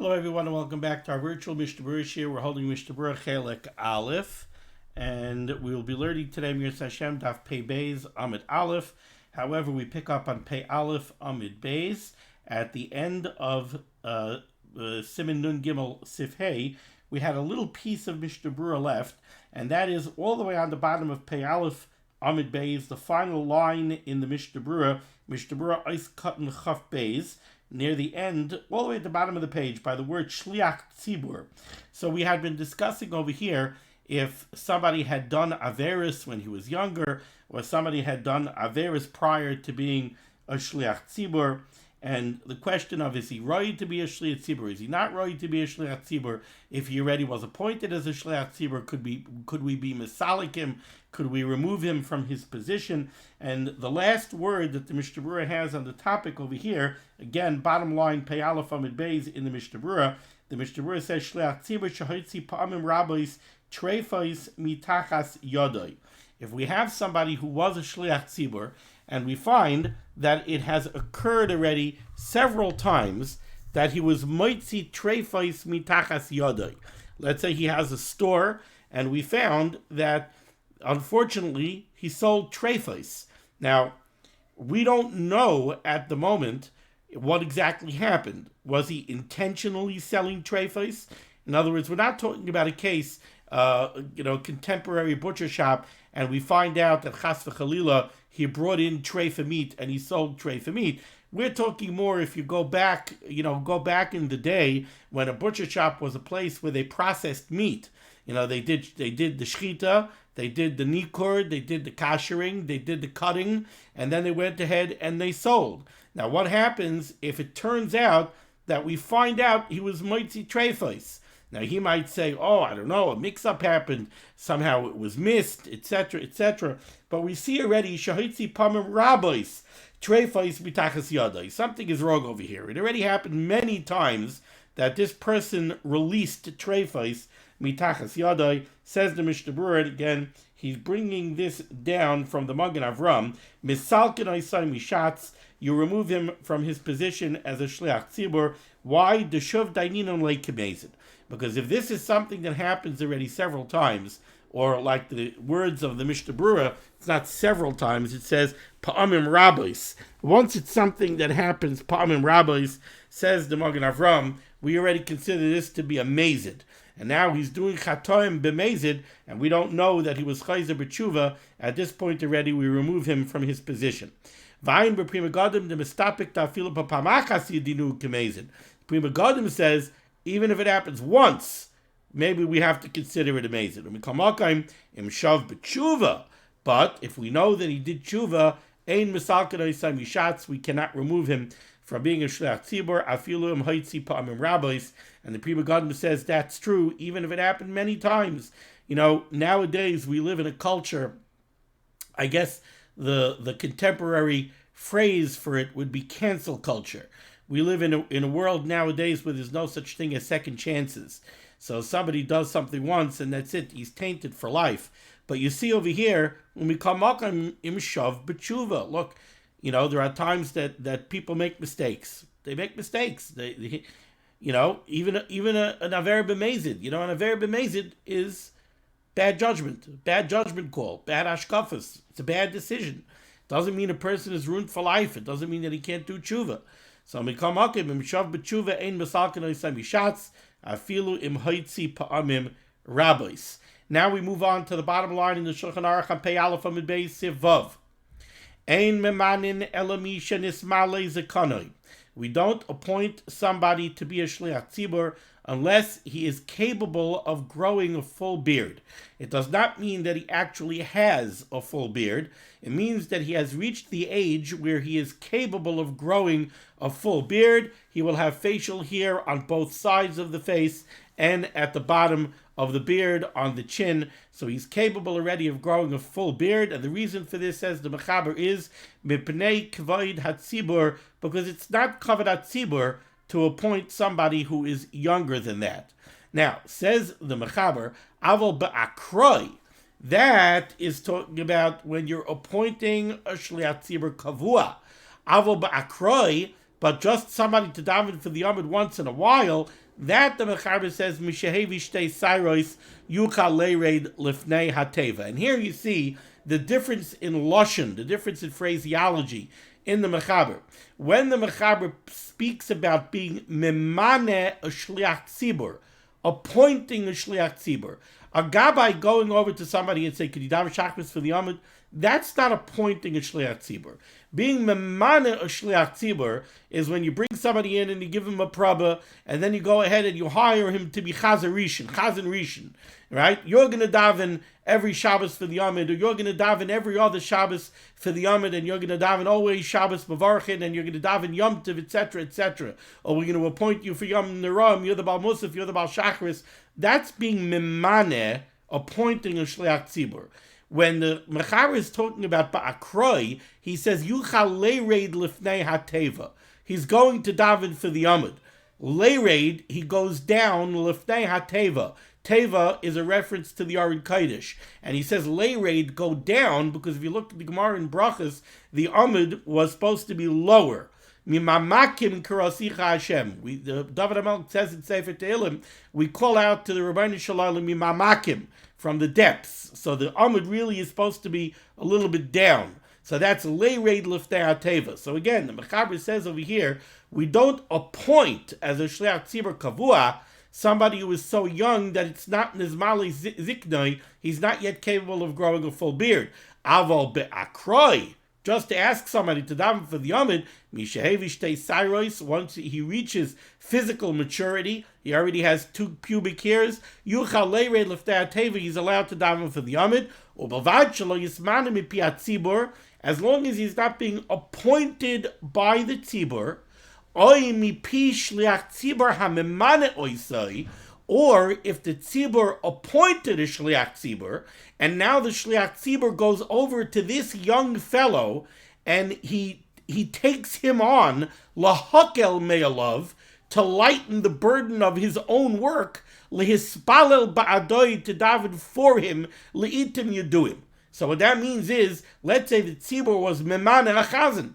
Hello everyone and welcome back to our virtual Mishnah Berurah here. We're holding Mishnah Berurah Chelek Aleph, and we will be learning today Mir Hashem Daf Pei Beis Amid Aleph. However, we pick up on Pei Aleph Amid Beis at the end of Siman Nun Gimel Sif Hey. We had a little piece of Mishnah Berurah left, and that is all the way on the bottom of Pei Aleph Amid Beis, the final line in the Mishnah Berurah Eis Katan Chaf Beis, near the end, all the way at the bottom of the page, by the word shliach tzibbur. So we had been discussing over here if somebody had done averis when he was younger, or somebody had done averis prior to being a shliach tzibbur, and the question of, is he right to be a shliach tzibbur? Is he not right to be a shliach tzibbur? If he already was appointed as a shliach tzibbur, could we be misalik him? Could we remove him from his position? And the last word that the Mishnah Berurah has on the topic over here, again, bottom line, Pei Aleph Amid Beis in the Mishnah Berurah, the Mishnah Berurah says, shliach tzibbur shehotzi pa'amim rabos treifos mitachas yodoi. If we have somebody who was a shliach tzibbur, and we find that it has occurred already several times that he was moitzi treifos mitachas yodoi. Let's say he has a store, and we found that unfortunately he sold treifos. Now, we don't know at the moment what exactly happened. Was he intentionally selling treifos? In other words, we're not talking about a case, contemporary butcher shop, and we find out that chas v'chalila, he brought in treifa meat and he sold treifa meat. We're talking more if you go back in the day when a butcher shop was a place where they processed meat. They did the shchita, they did the nikur, they did the kashering, they did the cutting, and then they went ahead and they sold. Now, what happens if it turns out that we find out he was moitzi treifos? Now, he might say, I don't know, a mix-up happened, somehow it was missed, etc., etc. But we see already, shahitzi pamim rabos, treifos mitachas yadai. Something is wrong over here. It already happened many times that this person released treifos mitachas yadai. Says the Mishnah Berurah, and again, he's bringing this down from the Magen Avram. Misalkin oisai mishatz, you remove him from his position as a shliach tzibur. Why? Deshuv daininon leikemezid. Because if this is something that happens already several times, or like the words of the Mishnah Berurah, it's not several times, it says pa'amim rabos. Once it's something that happens pa'amim rabos, says the Magen Avram, we already consider this to be a mezid. And now he's doing chatoim b'mezid, and we don't know that he was chayzer b'tshuva. At this point already, we remove him from his position. V'ayin b'prima gadim de mistapik ta'afilu pa'pamachas yidinu k'mezid. Prima gadim says, even if it happens once, maybe we have to consider it a mezid. But if we know that he did tshuva, ein misalkadai mishatz, we cannot remove him from being a shliach tzibur, afilu im haitzi pa'amim rabos. And the Prima Gadim says that's true, even if it happened many times. Nowadays we live in a culture, I guess the contemporary phrase for it would be cancel culture. We live in a world nowadays where there's no such thing as second chances. So somebody does something once and that's it, he's tainted for life. But you see over here, when we come up on imshav b'tshuva, look, there are times that people make mistakes. They make mistakes. They even an aver b'mezid. An aver b'mezid is bad judgment call, bad ashkafas. It's a bad decision. Doesn't mean a person is ruined for life. It doesn't mean that he can't do tshuva. So mikam hakim imshav b'tshuva ein masalkin oisai mishatz afilu im haitzi pa'amim rabos. Now we move on to the bottom line in the Shulchan Aruch on Pei Aleph Amid Beis Siv Vav. Ein memanin elami shenismalei zekanoi. We don't appoint somebody to be a shliach tzibur unless he is capable of growing a full beard. It does not mean that he actually has a full beard. It means that he has reached the age where he is capable of growing a full beard. He will have facial hair on both sides of the face and at the bottom of the beard on the chin. So he's capable already of growing a full beard. And the reason for this, says the Mechaber, is mipnei kavod hatzibur, because it's not kavod hatzibur to appoint somebody who is younger than that. Now, says the Mechaber, aval ba'akroi, that is talking about when you're appointing a shliach tzibur kavua. Aval ba'akroi, but just somebody to daven for the Amud once in a while, that the Mechaber says, Mishehevi shtei sairos yuchal leired lifnei hateva. And here you see the difference in lashon, the difference in phraseology in the Mechaber. When the Mechaber speaks about being memane a shliach tzibbur, appointing a shliach tzibbur, a gabbai going over to somebody and say, could you daven shachris for the Amud? That's not appointing a shliach tzibbur. Being memane a shliach tzibbur is when you bring somebody in and you give him a praba, and then you go ahead and you hire him to be chazan rishon, right? You're going to daven every Shabbos for the Amud, or you're going to daven every other Shabbos for the Amud, and you're going to daven always Shabbos Mavarchin, and you're going to daven Yom Tov, etc., etc. Or we're going to appoint you for Yom Neram, you're the Baal Musaf, you're the Baal Shachris. That's being memane, appointing a shliach tzibur. When the Mechaber is talking about ba'akroi, he says, Yuchal leired lifnei hateva. He's going to daven for the Amud. Leired, he goes down lifnei hateva. Teva is a reference to the Aron Kodesh. And he says leired, go down, because if you look at the Gemara in Brachas, the Amud was supposed to be lower. Mimamakim karasicha Hashem. The David HaMelech says in Sefer Tehillim, we call out to the Rabbeinu Shalom mimamakim, from the depths. So the Amud really is supposed to be a little bit down. So that's leired liftei hateva. So again, the Mechaber says over here, we don't appoint as a shliach tzibur kavua somebody who is so young that it's not nizmali ziknoi, he's not yet capable of growing a full beard. Aval be'akroi, just to ask somebody to daven for the Amud, mishehevi shtei sairos, once he reaches physical maturity, he already has 2 pubic hairs, yuchal leired liftei hateva, he's allowed to daven for the Amud, ubavad shelo yismanu mipi hatzibur, as long as he's not being appointed by the tzibur, oy mipi shliach tzibur hamemane oisai, or if the tzibur appointed a shliach tzibur, and now the shliach tzibur goes over to this young fellow, and he takes him on, lahakel me'alav, to lighten the burden of his own work, lehispalel ba'adoi, to daven for him, leitim yaduim. So what that means is, let's say the tzibur was meman and a chazan,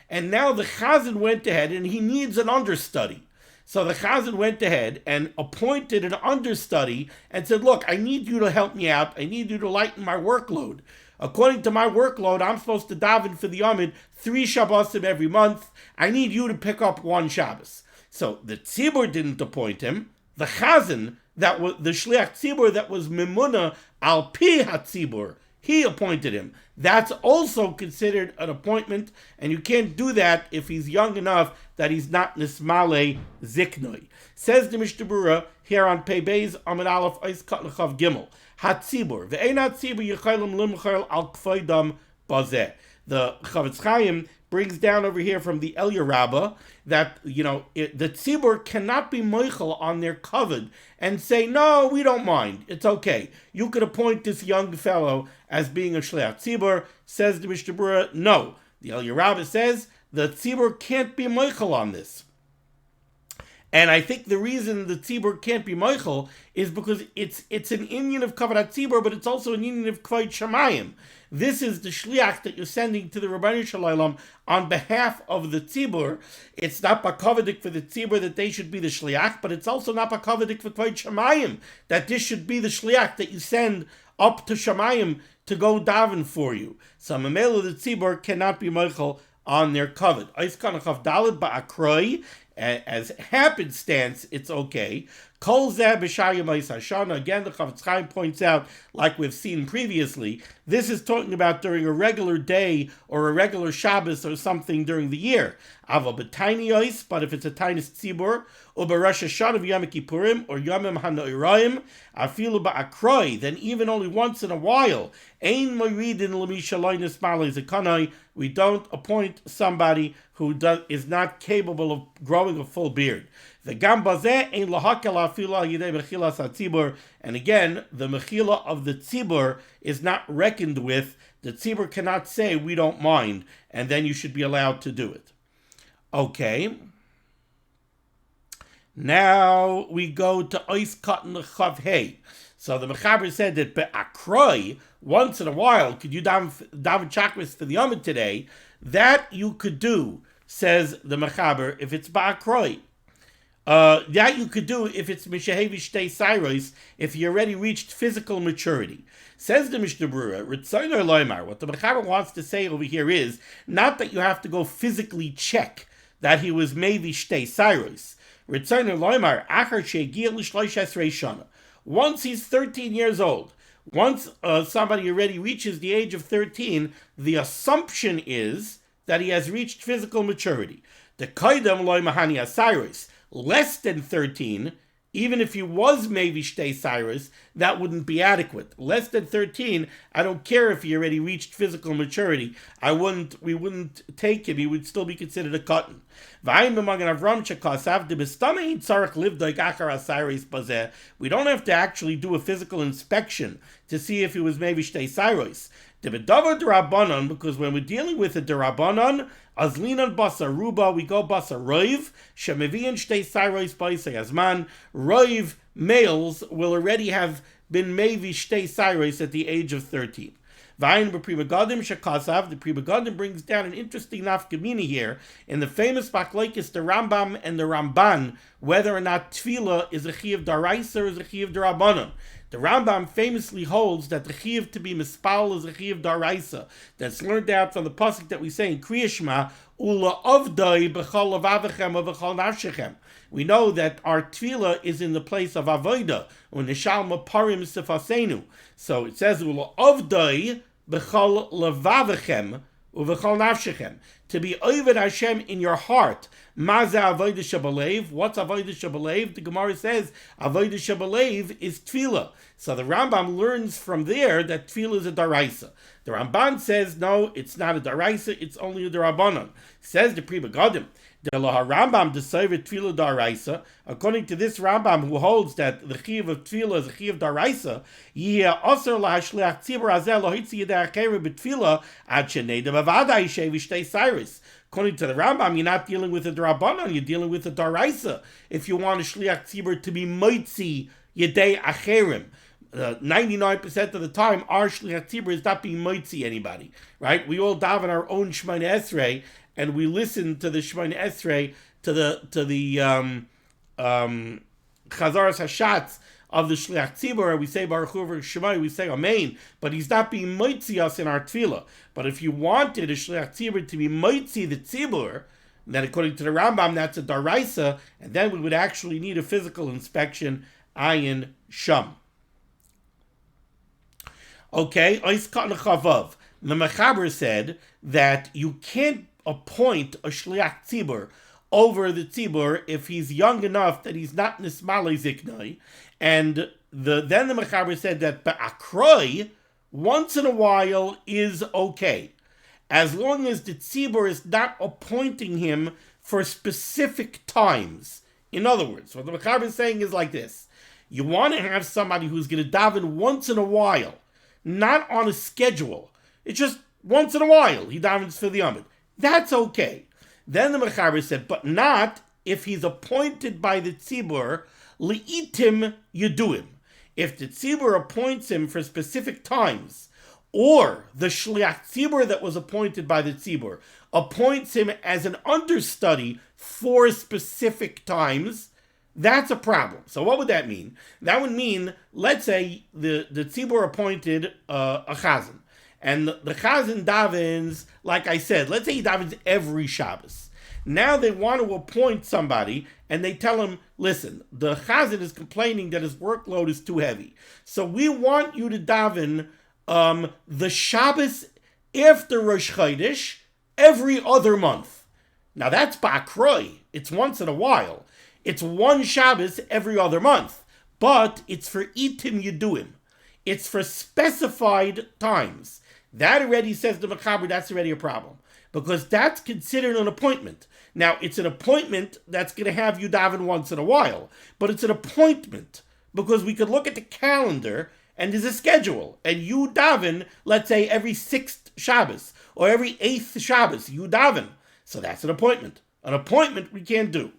and now the chazan went ahead and he needs an understudy. So the chazan went ahead and appointed an understudy and said, look, I need you to help me out. I need you to lighten my workload. According to my workload, I'm supposed to daven for the Amud 3 Shabbosim every month. I need you to pick up 1 Shabbos. So the tzibur didn't appoint him. The chazan, that was the shliach tzibur that was memuna al pi hatzibur, he appointed him. That's also considered an appointment, and you can't do that if he's young enough that he's not nismale ziknoi. Says the Mishnah Berurah here on Pei Beis Amud Aleph Eis Kat Lechav Gimel. Hatzibur ve'ein hatzibur yichaylim limchayl al kfaydam bazeh. The Chavetz Chaim brings down over here from the Elya Rabbah that, the tzibur cannot be moichel on their kavod and say, no, we don't mind, it's okay. You could appoint this young fellow as being a shliach tzibur. Says the Mishnah Berurah, no. The Elya Rabbah says the tzibur can't be moichel on this. And I think the reason the tzibur can't be moichel is because it's an inyan of kavod tzibur, but it's also an inyan of kvod shamayim. This is the shliach that you're sending to the Rabbeinu Shalom on behalf of the tzibur. It's not bakavadik for the tzibur that they should be the shliach, but it's also not bakavadik for kvod shamayim that this should be the shliach that you send up to shamayim to go daven for you. So memela the tzibur cannot be moichel on their kavod. Eiskanachaf dalid ba'akroi, as happenstance, it's okay. Kol zeh b'shayim hashana. Again, the Chavetz Chaim points out, like we've seen previously, this is talking about during a regular day or a regular Shabbos or something during the year. Ava b'tiny ois, but if it's a tiny tzibur, or b'Rosh Hashanah v'Yom Kippurim or Yomim HaNoiraim, afilu ba'akroi, then even only once in a while, ein moridin l'misha lo nismalei zekanai, we don't appoint somebody who is not capable of growing a full beard. And again, the mechila of the tzibur is not reckoned with. The tzibur cannot say, we don't mind, and then you should be allowed to do it. Okay. Now we go to Ois Katan Chav Hey. So the Mechaber said that be'akroi, once in a while, could you daven chakras for the Amud today? That you could do says the Mechaber, if it's Ba'akroi. That you could do if it's Mishahevi Shtei Sairos, if you already reached physical maturity. Says the Mishnah Berurah, Ritzainer Loimar, what the Mechaber wants to say over here is, not that you have to go physically check that he was Mevi Shtei Sairos. Ritzainer Loimar, Achar Shegiel L'Shloish Esrei Shana. Once he's 13 years old, once somebody already reaches the age of 13, the assumption is that he has reached physical maturity. The Kaidam Loi Mahani Asairos, less than 13, even if he was maybe Shtei Cyrus, that wouldn't be adequate. Less than 13, I don't care if he already reached physical maturity. We wouldn't take him. He would still be considered a cotton. We don't have to actually do a physical inspection to see if he was maybe Shtei Cyrus. Because when we're dealing with a Derabanan, Azlinan Basa Ruba, we go Basa Roiv, Shemevian Shtei Cyrus Baisa Yazman, Roiv males will already have been Mevi Shtei Cyrus at the age of 13. Vayin b'Pri Megadim Shekasav, the Pri Megadim brings down an interesting nafkamina here in the famous Machlokes, the Rambam and the Ramban, whether or not Tefillah is a Chiyuv Daraisa or is a Chiyuv Darabanan. The Rambam famously holds that the chiyuv to be mispal is a chiyuv daraisa. That's learned out from the pasuk that we say in Kriya Shema, Ula avdai b'chol avavechem v'chol nafshechem. We know that our tefillah is in the place of avoda, u'nishal maparim sefasenu. So it says Ula avdai b'chol levavechem uv'chol nafshechem. To be oved Hashem in your heart. Maza avodah shabalev. What's avodah shabalev? The Gemara says avodah shabalev is tefillah. So the Rambam learns from there that tefillah is a daraisa. The Ramban says no, it's not a daraisa. It's only a darabanan. Says the Pri Megadim. The Rambam decided tefillah daraisa. According to this Rambam, who holds that the chiyuv of tefillah is a chiyuv daraisa, yeh aser lahashliach tzibbur azel lohitzi yedei acheru b'tefillah ad sheneda b'vadai shevi shtei Cyrus. According to the Rambam, you're not dealing with a darabanan, you're dealing with a daraisa. If you want a shliach tzibbur to be moitzi yedei acherim. 99% of the time, our shliach tzibbur is not being moitzi anybody, right? We all daven our own Shemona Esrei, and we listen to the Shemona Esrei, to the Chazaras Hashatz of the Shliach Tzibur. We say Baruch Hu Shema, we say Amen, but he's not being moitzi us in our tefillah. But if you wanted a Shliach Tzibur to be moitzi the Tzibur, then according to the Rambam, that's a daraisa, and then we would actually need a physical inspection, ayin sham. Okay, Ois Katan Chavav. The Mechaber said that you can't appoint a shliach tzibur over the tzibur if he's young enough that he's not nismalei ziknai, and then the Mechaber said that ba'akroi once in a while is okay, as long as the tzibur is not appointing him for specific times. In other words, what the Mechaber is saying is like this: you want to have somebody who's going to daven once in a while, not on a schedule. It's just once in a while he davens for the Amid. That's okay. Then the Mechaber said, but not if he's appointed by the tzibur, li'itim yuduim. If the tzibur appoints him for specific times, or the shliach tzibur that was appointed by the tzibur appoints him as an understudy for specific times, that's a problem. So what would that mean? That would mean, let's say the tzibur appointed a chazan. And the chazan davens, like I said, let's say he davens every Shabbos. Now they want to appoint somebody, and they tell him, listen, the chazan is complaining that his workload is too heavy. So we want you to daven the Shabbos after Rosh Chodesh every other month. Now that's ba'akroi. It's once in a while. It's one Shabbos every other month. But it's for itim yuduim. It's for specified times. That already says the Mechaber, that's already a problem. Because that's considered an appointment. Now, it's an appointment that's going to have you daven once in a while. But it's an appointment. Because we could look at the calendar and there's a schedule. And you daven, let's say, every 6th Shabbos. Or every 8th Shabbos, you daven. So that's an appointment. An appointment we can't do.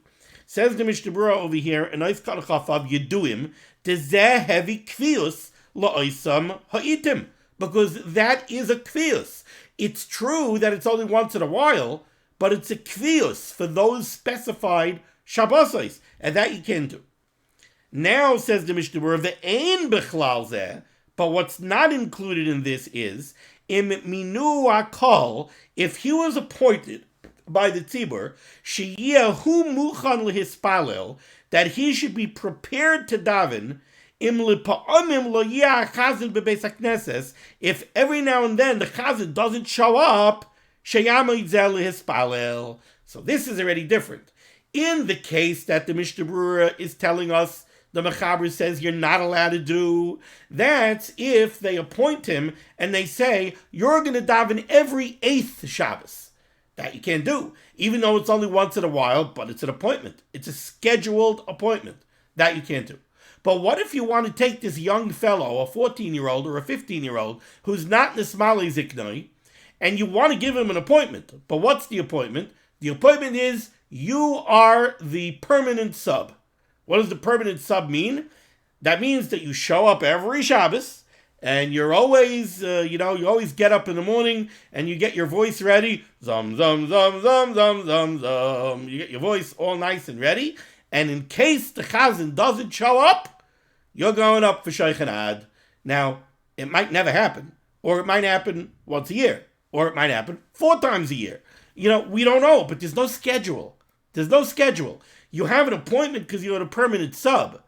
Says the Mishnah Berurah over here, and Ois Katan Chavav Yeduim, Dezeh heavy kvius la'oisam ha'itim. Because that is a kvius. It's true that it's only once in a while, but it's a kvius for those specified Shabbosos, and that you can do. Now, says the Mishnah Berurah, the ein bechlal zeh, but what's not included in this is, im minu akol, if he was appointed by the tzibbur, sheyehu muchan lehispalel, that he should be prepared to daven, im lipa'amim lo yeh chazan bebeis hakneses, if every now and then the chazan doesn't show up, sheyamid zeh lehispalel. So this is already different. In the case that the Mishnah Berurah is telling us, the Mechaber says you're not allowed to do, that's if they appoint him and they say, you're going to daven every 8th Shabbos. That you can't do, even though it's only once in a while, but it's an appointment. It's a scheduled appointment. That you can't do. But what if you want to take this young fellow, a 14-year-old or a 15-year-old, who's not Nismali Ziknoi, and you want to give him an appointment? But what's the appointment? The appointment is, you are the permanent sub. What does the permanent sub mean? That means that you show up every Shabbos, and you're always, you always get up in the morning, and you get your voice ready. Zum, zum, zum, zum, zum, zum, zum. You get your voice all nice and ready. And in case the chazan doesn't show up, you're going up for Sheikhanad. Now, it might never happen. Or it might happen once a year. Or it might happen 4 times a year. We don't know, but there's no schedule. There's no schedule. You have an appointment because you're a permanent sub,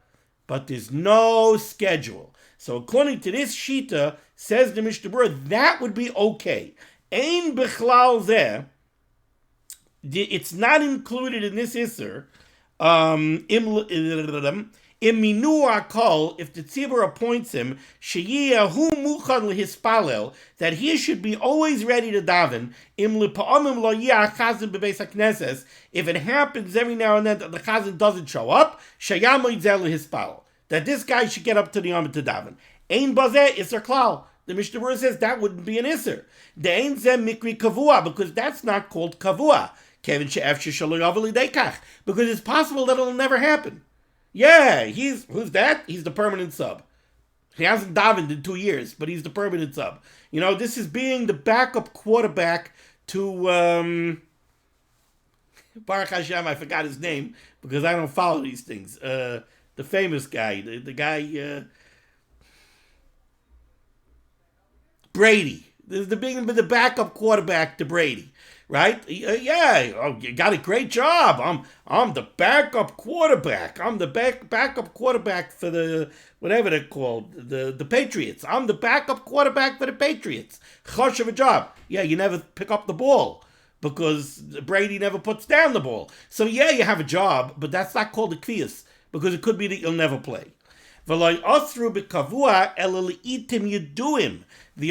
but there's no schedule. So according to this shita, says the Mishnah Berurah, that would be okay. Ein bechlal zeh, it's not included in this isser. Iminu akol, if the tzibbur appoints him, sheyehu muchan lehispalel, that he should be always ready to daven. Im lipa'amim lo yeh chazan bebeis hakneses, if it happens every now and then that the chazan doesn't show up, sheyamid zeh lehispalel, that this guy should get up to the yom to daven. Ein bazeh iser klal. The Mishnah Berurah says that wouldn't be an iser. The ein zeh mikri kavua, because that's not called kavua. Kevin she'ef sheshalo yavel lidekach, because it's possible that it'll never happen. Yeah, who's that? He's the permanent sub. He hasn't davened in 2 years, but he's the permanent sub. This is being the backup quarterback to Baruch Hashem, I forgot his name, because I don't follow these things. The famous guy, the guy, Brady. This is being the backup quarterback to Brady. Right? Yeah, you got a great job. I'm the backup quarterback. I'm the backup quarterback for the, whatever they're called, the Patriots. I'm the backup quarterback for the Patriots. Chosh of a job. Yeah, you never pick up the ball because Brady never puts down the ball. So yeah, you have a job, but that's not called a kvius, because it could be that you'll never play. The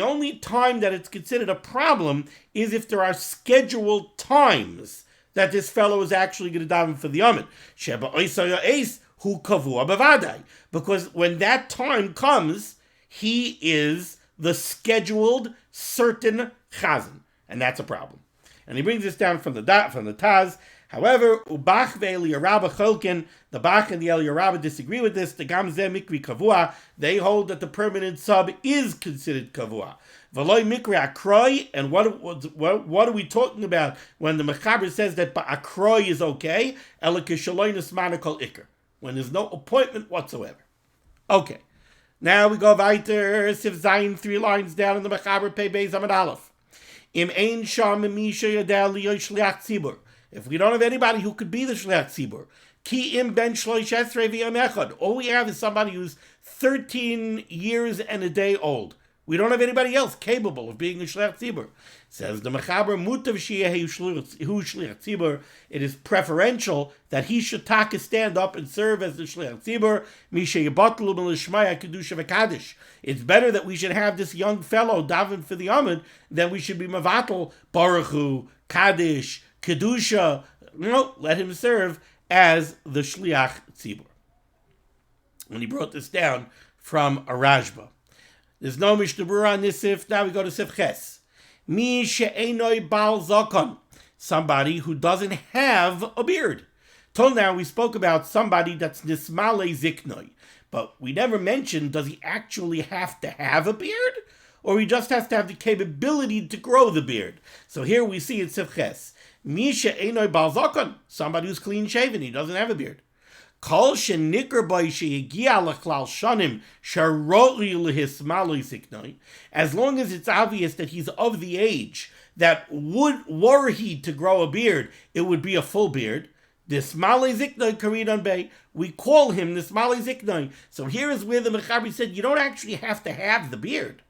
only time that it's considered a problem is if there are scheduled times that this fellow is actually going to daven for the Yomid. Because when that time comes, he is the scheduled certain chazan, and that's a problem. And he brings this down from the Taz. However, Ubach ve'Eliyarabba cholkin, the Bach and the Eliyarabba disagree with this. The Gamzeh mikri kavua, they hold that the permanent sub is considered kavua. V'loy mikri akroi, and what are we talking about when the Mechaber says that akroi is okay? Elikishaloi nismana kol ikr, when there's no appointment whatsoever. Okay, now we go weiter. Sif Zayin, 3 lines down in the Mechaber Pei Beis Amud Aleph. Im ein sham misha yadeh liyoy shliach tzibbur. If we don't have anybody who could be the shliach tzibbur, ki im ben shloish esrei v'yom echad, all we have is somebody who's 13 years and a day old. We don't have anybody else capable of being a shliach tzibbur. Says the Mechaber, mutav sheyehu shliach tzibbur. It is preferential that he should stand up and serve as the shliach tzibbur. Misha yibatlu b'lishmaya kedusha v'kadish. It's better that we should have this young fellow daven for the Yomid than we should be mavatal baruch hu, kaddish, kedusha. No, let him serve as the shliach tzibur. When he brought this down from a Rashba. There's no Mishnah Berurah on this sif. Now we go to sif ches. Mi she'enoi bal zakon. Somebody who doesn't have a beard. Till now we spoke about somebody that's nismale ziknoi. But we never mentioned, does he actually have to have a beard? Or he just has to have the capability to grow the beard? So here we see in sif ches. Misha Einoi Balzakon, somebody who's clean shaven, he doesn't have a beard. Kol shenikr boy sheyigia lechlal shanim sharotli lehismaloi siknoi. As long as it's obvious that he's of the age that would, were he to grow a beard, it would be a full beard. This malei ziknoi karidon bay, we call him this malei ziknoi. So here is where the Mechaber said you don't actually have to have the beard.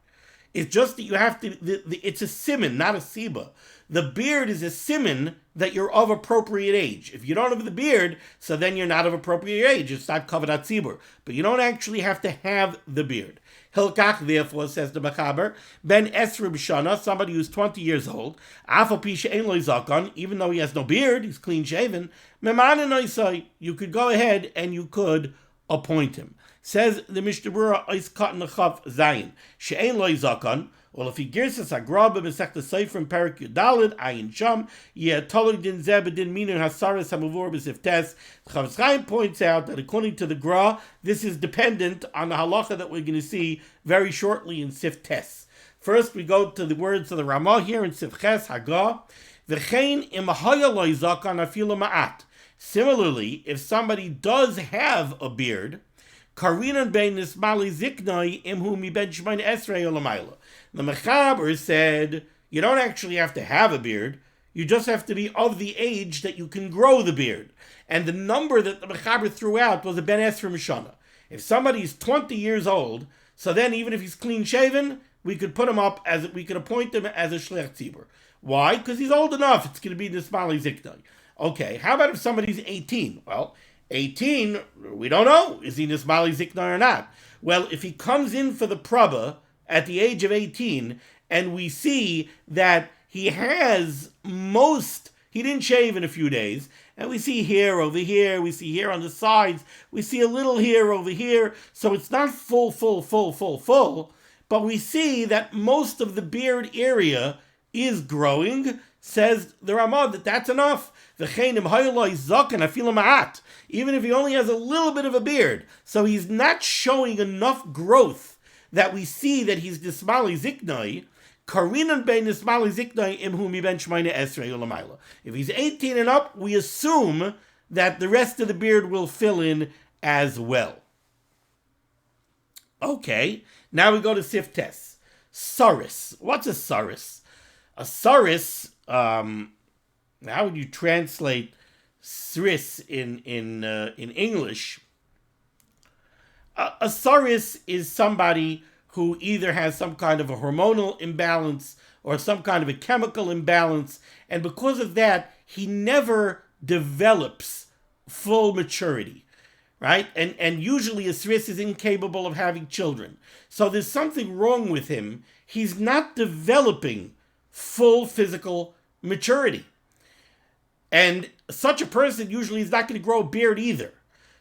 It's just that you have to. It's a siman, not a siba. The beard is a siman that you're of appropriate age. If you don't have the beard, so then you're not of appropriate age. It's not covered at tzibbur. But you don't actually have to have the beard. Hilkach, therefore, says the Mechaber, ben esrib shana, somebody who's 20 years old, afal pisha ein lo zakon, even though he has no beard, he's clean shaven, memana you could go ahead and you could appoint him. Says the Mishnah Berurah, Ois Katan Chav Zayin, she'ein lo zakon. Well, if he girsas agraba b'sech the sefer in Perik Yudalid Ayin Sham yeh toloi din zeh din minu hasaras hamuvor b'siftes. Chavetz Chaim points out that according to the Gra, this is dependent on the halacha that we're going to see very shortly in Siftes. First, we go to the words of the Ramah here in Sifches Haga. V'chein im haya lo zakon afilu ma'at. Similarly, if somebody does have a beard, karinan bein nismali ziknai imhu mi ben shmein esrei olamayla. The Mechaber said, you don't actually have to have a beard, you just have to be of the age that you can grow the beard. And the number that the Mechaber threw out was a ben esrei mishana. If somebody's 20 years old, so then even if he's clean shaven, we could put him up we could appoint him as a shliach tzibbur. Why? Because he's old enough, it's going to be nismali ziknai. Okay, how about if somebody's 18? Well, 18, we don't know. Is he nismali ziknai or not? Well, if he comes in for the praba at the age of 18, and we see that he didn't shave in a few days, and we see hair over here, we see hair on the sides, we see a little hair over here, so it's not full, but we see that most of the beard area is growing, says the Ramah, that's enough. Even if he only has a little bit of a beard, so he's not showing enough growth that we see that he's nismali ziknai, karinan bein nismali ziknai imhu mi ben shmeina esrei ulamayla. If he's 18 and up, we assume that the rest of the beard will fill in as well. Okay, now we go to Siftes. Saris. What's a saris? A saris, how would you translate sris in English? A saris is somebody who either has some kind of a hormonal imbalance or some kind of a chemical imbalance, and because of that, he never develops full maturity, right? And usually a saris is incapable of having children. So there's something wrong with him. He's not developing full physical maturity. And such a person usually is not going to grow a beard either.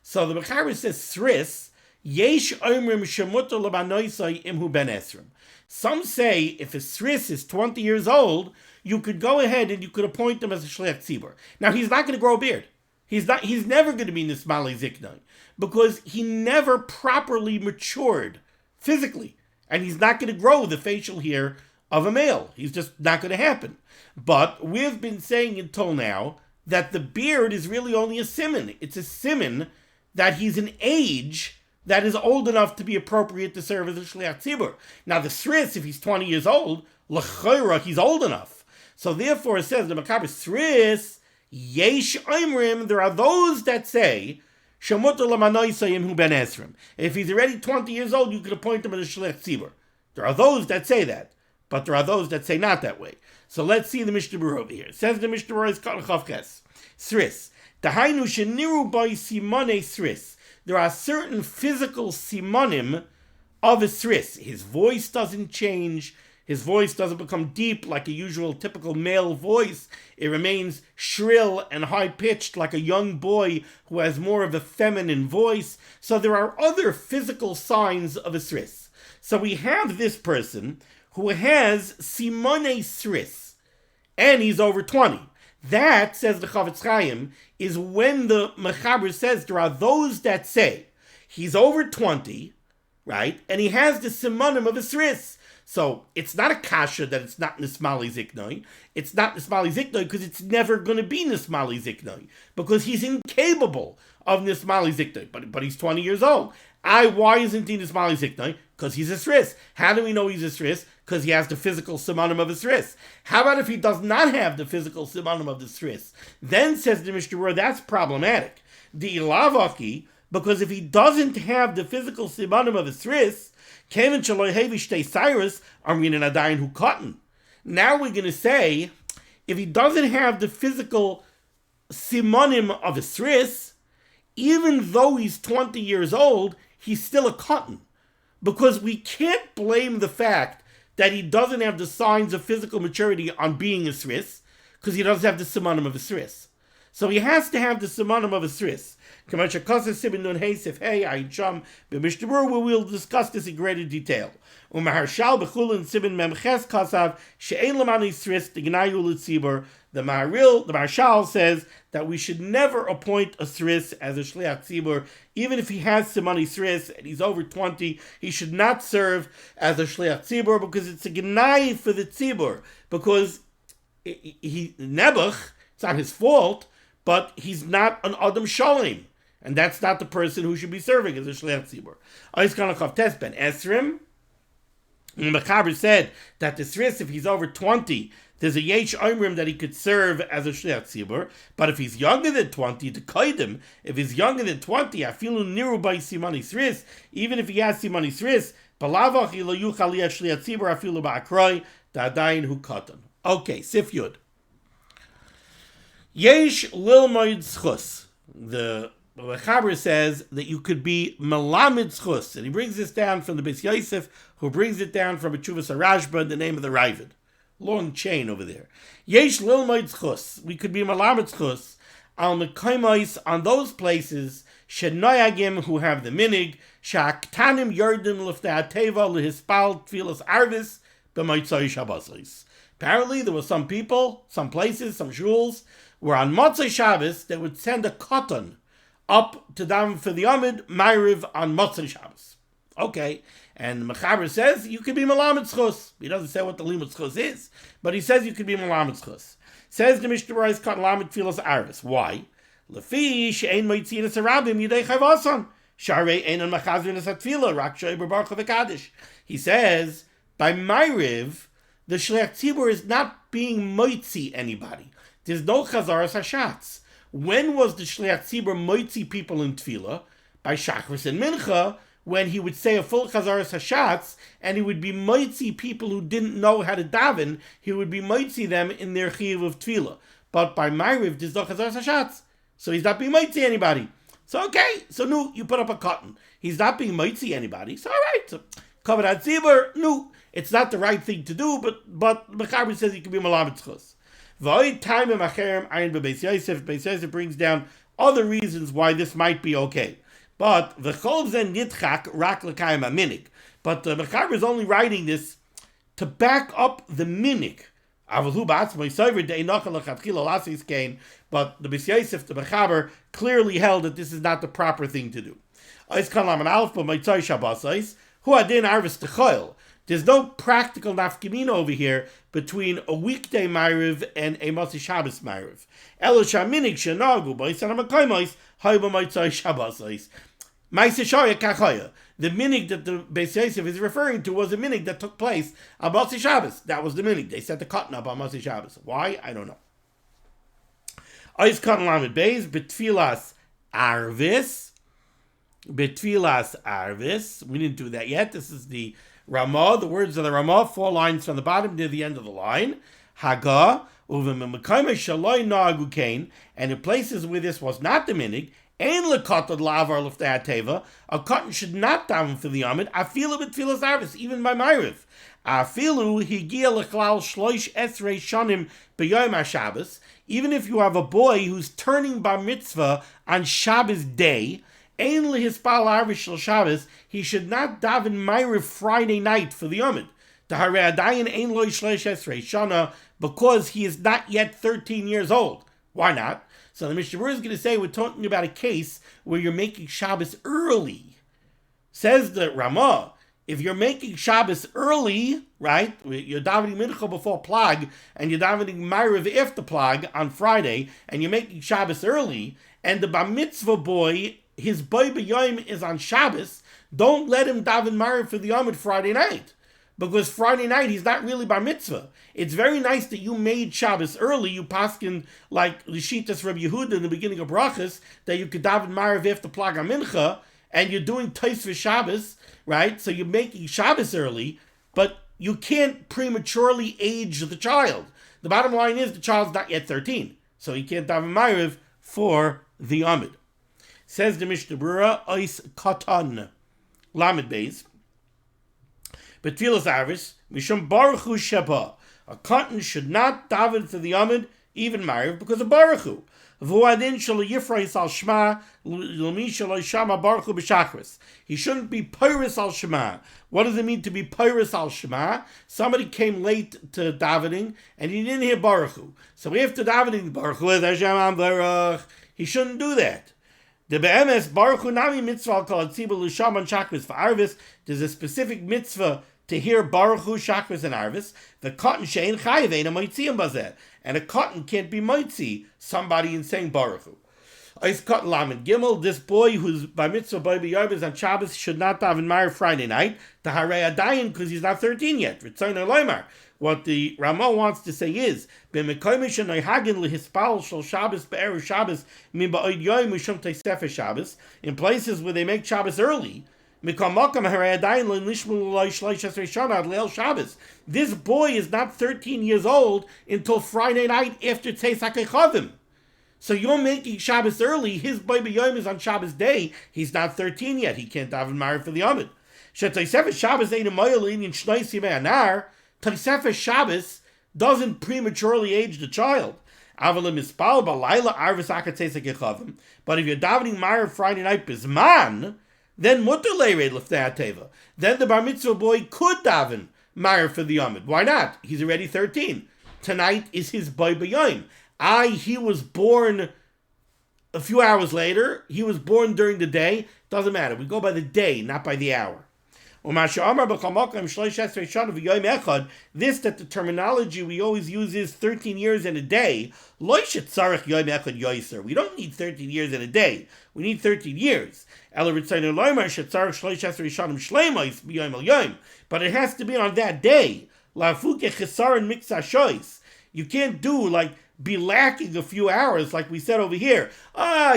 So the Mechaber says saris, Yesh omrim shemutar lebanoisai imhu ben esrim. Some say if a saris is 20 years old, you could go ahead and you could appoint him as a shliach tzibbur. Now he's not going to grow a beard. He's never going to be nismali ziknai because he never properly matured physically, and he's not going to grow the facial hair of a male. He's just not going to happen. But we've been saying until now that the beard is really only a siman. It's a siman that he's an age that is old enough to be appropriate to serve as a shliach tzibbur. Now the saris, if he's 20 years old, l'chayra, he's old enough. So therefore it says, the Mechaber saris, yesh oimrim, there are those that say, shemutar lemanoisai imhu ben esrim. If he's already 20 years old, you could appoint him as a shliach tzibbur. There are those that say that, but there are those that say not that way. So let's see the Mishnah Berurah over here. It says the Mishnah Berurah is Katan Chav Ches. Saris. Dahainu sheniru by simane saris. There are certain physical simanim of a saris. His voice doesn't change. His voice doesn't become deep like a usual typical male voice. It remains shrill and high-pitched like a young boy who has more of a feminine voice. So there are other physical signs of a saris. So we have this person who has simane saris, and he's over 20. That, says the Chavetz Chaim, is when the Mechaber says there are those that say he's over 20, right, and he has the simanim of a saris. So it's not a kasha that it's not nismali ziknoi. It's not nismali ziknoi because it's never going to be nismali ziknoi because he's incapable of nismali ziknoi. But he's 20 years old. Why isn't he nismali ziknoi? Because he's a sris. How do we know he's a sris? Because he has the physical simanim of a sris. How about if he does not have the physical simanim of the sris? Then says the Mishnah Berurah, that's problematic. The ilavaki, because if he doesn't have the physical simanim of a sris, Kevin Shaloi Hevi Cyrus Armin Adayin Hu Cotton. Now we're going to say, if he doesn't have the physical simanim of a sris, even though he's 20 years old, he's still a cotton. Because we can't blame the fact that he doesn't have the signs of physical maturity on being a sris, because he doesn't have the simanim of a sris. So he has to have the simanim of a sris. Where we'll discuss this in greater detail. The Marshal says that we should never appoint a sris as a shliach tzibbur, even if he has simani sris and he's over 20, he should not serve as a shliach tzibbur because it's a gnai for the tzibbur. Because he Nebuch, it's not his fault, but he's not an adam shalom. And that's not the person who should be serving as a shliach tzibur. Oiskanachov Tes Ben Esrim. The Mechaber said that the sris, if he's over 20, there's a yesh omrim that he could serve as a shliach tzibur. But if he's younger than 20, to kaidim, if he's younger than 20, afilu niru by simani sris, even if he has simani sris, balavach ilo yuchal yet shliach tzibur afilu ba'akroi da'adayin hu katan. Okay, Sif Yud. Yesh lilmoid schus. The Mechaber says that you could be melamid schus, and he brings this down from the Beis Yosef, who brings it down from a Chuvas Arashba in the name of the Ravid. Long chain over there. Yesh lilmoid schus. We could be melamid schus al mekoimos on those places shenoyagim who have the minig shaktanim yardim lefnei teva lehispal tfilas arvis b'motzai Shabbosos. Apparently, there were some people, some places, some shuls, where on Motzai Shabbos they would send a cotton up to them for the Amid Ma'ariv on Motzai Shabbos. Okay, and Mechaber says you could be Melamed Schus. He doesn't say what the limud schus is, but he says you could be Melamed Schus. Says the Mishnah Berurah is called Lamed Tfilas Arvis. Why? Lefi she'ein moitzinas harabim yidei chayvasan sharei ein an machazrinas atfila rak shoyber baruch v'kadish. He says by Ma'ariv the shliach tzibur is not being moitzi anybody. There's no chazaras hashatz. When was the shliach tzibur moitzi people in tefillah? By shachris and mincha, when he would say a full chazaras hashatz, and he would be moitzi people who didn't know how to daven, he would be moitzi them in their chiyuv of tefillah. But by Ma'ariv, there's no chazaras hashatz. So he's not being moitzi anybody. So okay, so no, you put up a cotton. He's not being moitzi anybody. So all right, so covered ad tzibur, no. It's not the right thing to do, but Mechaber says he can be malamed schus. V'oid time in Macherem ayin beBeis Yosef. Beis Yosef brings down other reasons why this might be okay. But v'chol zen nitchak rak l'kayim aminik. But the Mechaber is only writing this to back up the minik. Avulhu ba'atzmoi sover de'inocha l'chatchila lasis kain. But the Beis Yosef, the Mechaber, clearly held that this is not the proper thing to do. Ois kan laman alf b'motzai Shabbosos hu adin arvis techoil. There's no practical nafkamina over here between a weekday Ma'ariv and a Motzei Shabbos Ma'ariv. Elo shaminig shenagu b'is and ha'makoimos hay b'motzei Shabbosos. Ma'aseh shoya kachoya. The minig that the Beis Yosef is referring to was a minig that took place on Motzei Shabbos. That was the minig. They set the cotton up on Motzei Shabbos. Why? I don't know. Ois cotton lamed beis betfilas arvis. Betfilas arvis. We didn't do that yet. This is the Ramah, the words of the Ramah, 4 lines from the bottom to the end of the line. Haga, and in places where this was not the minig, a cotton should not daven for the Amid, afilu b'tfilas arvis, even by Ma'ariv. Afilu higia l'chlal shloish esrei shanim b'yom HaShabbos, even if you have a boy who's turning bar mitzvah on Shabbos day, he should not daven Ma'ariv Friday night for the Yomid. Because he is not yet 13 years old. Why not? So the Mishnah Berurah is going to say we're talking about a case where you're making Shabbos early. Says the Ramah, if you're making Shabbos early, right? You're davening mincha before plag, and you're davening Ma'ariv after plag on Friday, and you're making Shabbos early, and the bar mitzvah boy, his boy b'yoyim is on Shabbos, don't let him daven Ma'ariv for the Amid Friday night. Because Friday night, he's not really bar mitzvah. It's very nice that you made Shabbos early. You paskin like Lishitas Rabbi Yehuda in the beginning of Brachas, that you could daven Ma'ariv after Plag HaMincha, and you're doing Tais for Shabbos, right? So you're making Shabbos early, but you can't prematurely age the child. The bottom line is the child's not yet 13, so he can't daven Ma'ariv for the Amid. Says the Mishnah Berurah, Ois Katan, Lamed Beis, B'tfilas Arvis, Mishum Baruch Hu Sheba. A cotton should not daven for the Amid, even Ma'ariv, because of Baruch Hu. V'uadin shelo yifrais al Shema, l'mi shelo shama Baruch Hu b'shachris. He shouldn't be pyrus al Shema. What does it mean to be pyrus al Shema? Somebody came late to davening, and he didn't hear Baruch Hu. So after davening, Baruch Hu es Hashem Baruch, he shouldn't do that. The be'emes Baruch Hu nami mitzvah al kol tzibbur l'shaman shachris v'arvis. There's a specific mitzvah to hear Baruch Hu, Shachris, and Arvis. The cotton shein chayiv ein moitziim bazeh, and a cotton can't be moitzi somebody in saying Baruch Hu. Ois cotton lamed gimel. This boy who's by mitzvah boy b'yarbis on Shabbos should not daven Ma'ariv Friday night to harei adayin because he's not 13 yet. Ritzayin loymar. What the Ramah wants to say is, b'mekoymish noihagen lehispal shel Shabbos be'erev Shabbos min ba'od yoyim mishum teisefes Shabbos, in places where they make Shabbos early. This boy is not 13 years old until Friday night after Tzeis HaKechavim. So you're making Shabbos early. His boy b'yom is on Shabbos day. He's not 13 yet. He can't daven Ma'ariv for the Amid. Tosefes Shabbos doesn't prematurely age the child. But if you're davening Ma'ariv Friday night bisman, then mutter leired lefnei teva. Then the bar mitzvah boy could daven Ma'ariv for the Amid. Why not? He's already 13. Tonight is his boy b'yoyim. He was born a few hours later. He was born during the day. Doesn't matter. We go by the day, not by the hour. This, that the terminology we always use is 13 years in a day. We don't need 13 years in a day. We need 13 years. But it has to be on that day. You can't do like be lacking a few hours, like we said over here.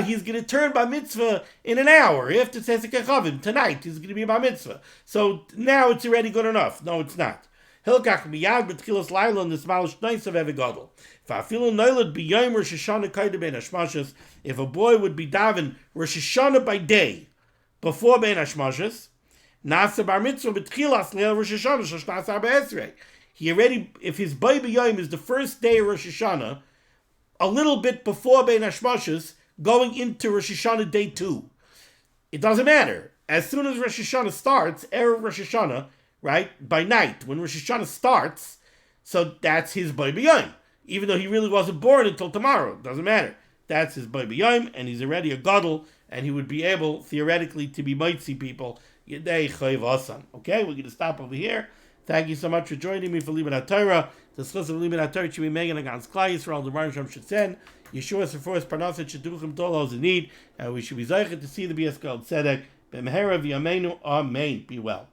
He's going to turn bar mitzvah in an hour. After Tzeis HaKechavim, tonight he's going to be bar mitzvah. So now it's already good enough. No, it's not. Hilkach miyad b'tchilas laila nismal shneis of evigadol. Fa'afilu noilad b'yom Rosh Hashanah kaida ben hashmashas. If a boy would be daven Rosh Hashanah by day, before ben hashmashas, nasa bar mitzvah b'tchilas leil Rosh Hashanah shashnas arba esrei. He already, if his boy b'yom is the first day of Rosh Hashanah, a little bit before Ben Hashmashas, going into Rosh Hashanah day 2. It doesn't matter. As soon as Rosh Hashanah starts, Erev Rosh Hashanah, right, by night, when Rosh Hashanah starts, so that's his boy b'yom. Even though he really wasn't born until tomorrow. It doesn't matter. That's his boy b'yom, and he's already a gadol, and he would be able, theoretically, to be mitzi people. Yedei chayv asan. Okay, we're going to stop over here. Thank you so much for joining me for limud HaTorah. The schus of limud HaTorah should be megan against Klal Yisrael. The Baruch Shem should send Yeshua Seforos Parnaset should do him all those in need, and we should be zeichet to see the BS Gold Tzedek. B'mehera v'yameinu. Amen. Be well.